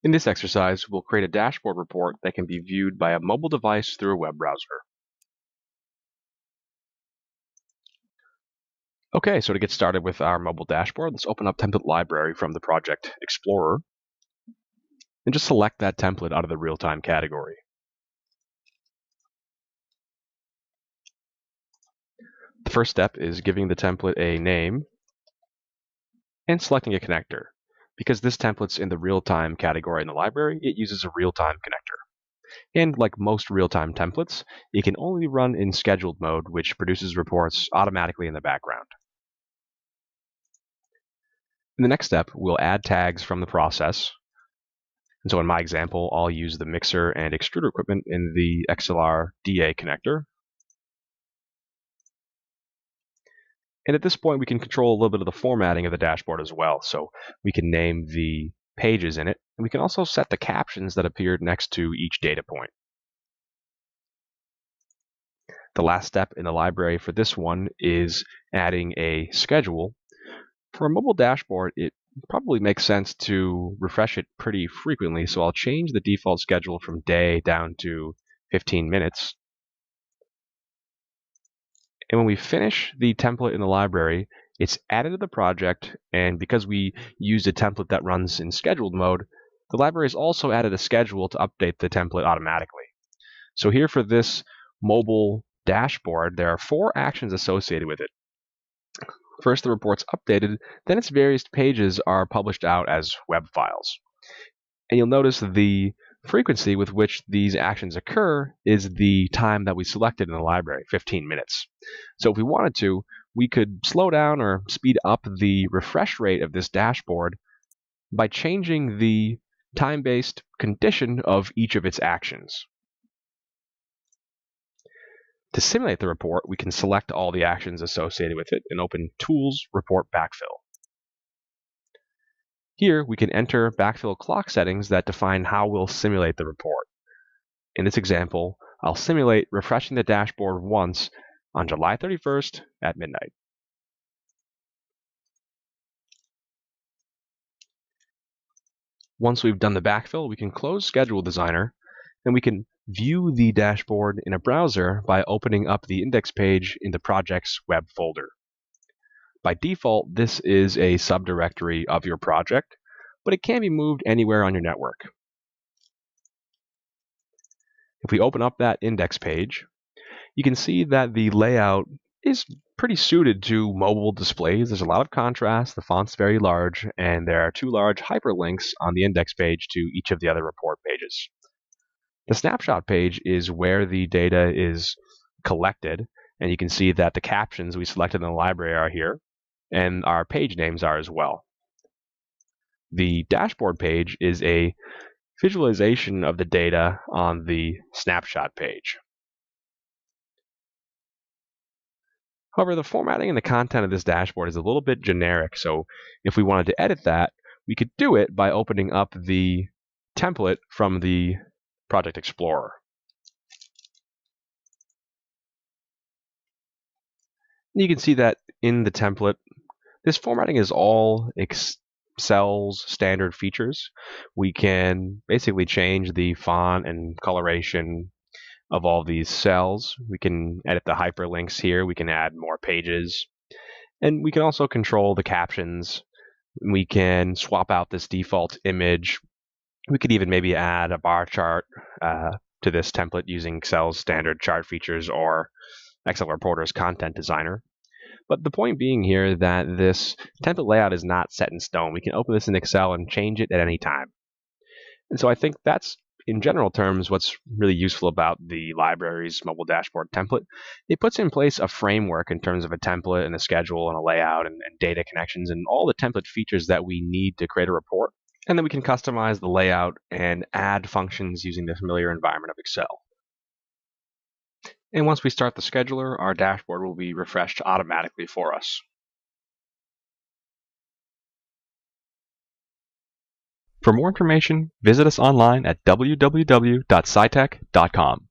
In this exercise, we'll create a dashboard report that can be viewed by a mobile device through a web browser. Okay, so to get started with our mobile dashboard, let's open up Template Library from the Project Explorer and just select that template out of the real-time category. The first step is giving the template a name and selecting a connector. Because this template's in the real-time category in the library, it uses a real-time connector. And like most real-time templates, it can only run in scheduled mode, which produces reports automatically in the background. In the next step, we'll add tags from the process. And so in my example, I'll use the mixer and extruder equipment in the XLRDA connector. And at this point, we can control a little bit of the formatting of the dashboard as well. So we can name the pages in it, and we can also set the captions that appear next to each data point. The last step in the library for this one is adding a schedule. For a mobile dashboard, it probably makes sense to refresh it pretty frequently, so I'll change the default schedule from day down to 15 minutes. And when we finish the template in the library, it's added to the project, and because we used a template that runs in scheduled mode, the library has also added a schedule to update the template automatically. So here for this mobile dashboard, there are 4 actions associated with it. First, the report's updated, then its various pages are published out as web files. And you'll notice the frequency with which these actions occur is the time that we selected in the library, 15 minutes. So if we wanted to, we could slow down or speed up the refresh rate of this dashboard by changing the time-based condition of each of its actions. To simulate the report, we can select all the actions associated with it and open Tools, Report Backfill. Here, we can enter backfill clock settings that define how we'll simulate the report. In this example, I'll simulate refreshing the dashboard once on July 31st at midnight. Once we've done the backfill, we can close Schedule Designer, and we can view the dashboard in a browser by opening up the index page in the project's web folder. By default, this is a subdirectory of your project, but it can be moved anywhere on your network. If we open up that index page, you can see that the layout is pretty suited to mobile displays. There's a lot of contrast, the font's very large, and there are 2 large hyperlinks on the index page to each of the other report pages. The snapshot page is where the data is collected, and you can see that the captions we selected in the library are here, and our page names are as well. The dashboard page is a visualization of the data on the snapshot page. However, the formatting and the content of this dashboard is a little bit generic, so if we wanted to edit that, we could do it by opening up the template from the Project Explorer. And you can see that in the template, this formatting is all Excel's standard features. We can basically change the font and coloration of all these cells. We can edit the hyperlinks here. We can add more pages. And we can also control the captions. We can swap out this default image. We could even maybe add a bar chart to this template using Excel's standard chart features or XLReporter's content designer. But the point being here that this template layout is not set in stone. We can open this in Excel and change it at any time. And so I think that's, in general terms, what's really useful about the library's mobile dashboard template. It puts in place a framework in terms of a template and a schedule and a layout and data connections and all the template features that we need to create a report. And then we can customize the layout and add functions using the familiar environment of Excel. And once we start the scheduler, our dashboard will be refreshed automatically for us. For more information, visit us online at www.scitech.com.